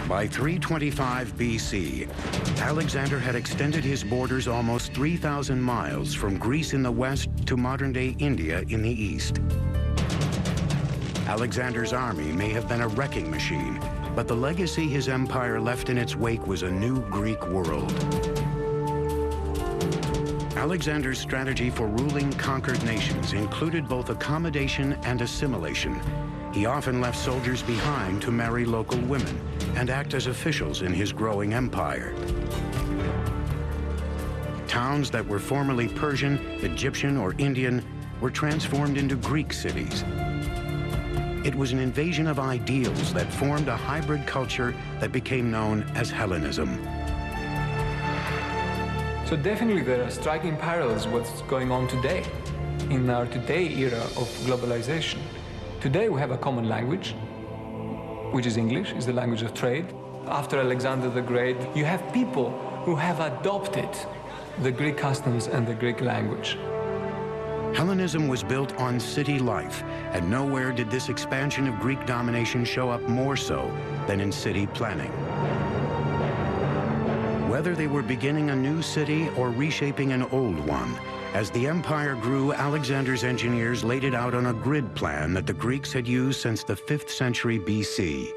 By 325 BC, Alexander had extended his borders almost 3,000 miles from Greece in the west to modern-day India in the east. Alexander's army may have been a wrecking machine, but the legacy his empire left in its wake was a new Greek world. Alexander's strategy for ruling conquered nations included both accommodation and assimilation. He often left soldiers behind to marry local women and act as officials in his growing empire. Towns that were formerly Persian, Egyptian, or Indian were transformed into Greek cities. It was an invasion of ideals that formed a hybrid culture that became known as Hellenism. So definitely there are striking parallels with what's going on today, in our today era of globalization. Today we have a common language, which is English, is the language of trade. After Alexander the Great, you have people who have adopted the Greek customs and the Greek language. Hellenism was built on city life, and nowhere did this expansion of Greek domination show up more so than in city planning. Whether they were beginning a new city or reshaping an old one, as the empire grew, Alexander's engineers laid it out on a grid plan that the Greeks had used since the 5th century BC.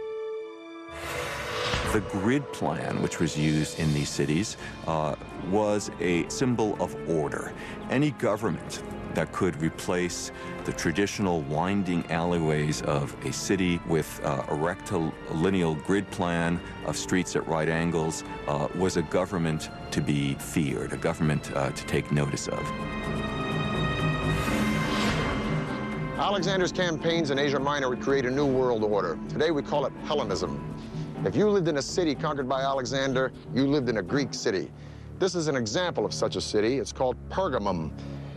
The grid plan, which was used in these cities, was a symbol of order. Any government that could replace the traditional winding alleyways of a city with a rectilineal grid plan of streets at right angles was a government to be feared, a government to take notice of. Alexander's campaigns in Asia Minor would create a new world order. Today we call it Hellenism. If you lived in a city conquered by Alexander, you lived in a Greek city. This is an example of such a city. It's called Pergamum.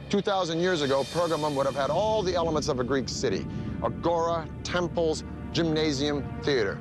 2,000 years ago, Pergamum would have had all the elements of a Greek city: agora, temples, gymnasium, theater.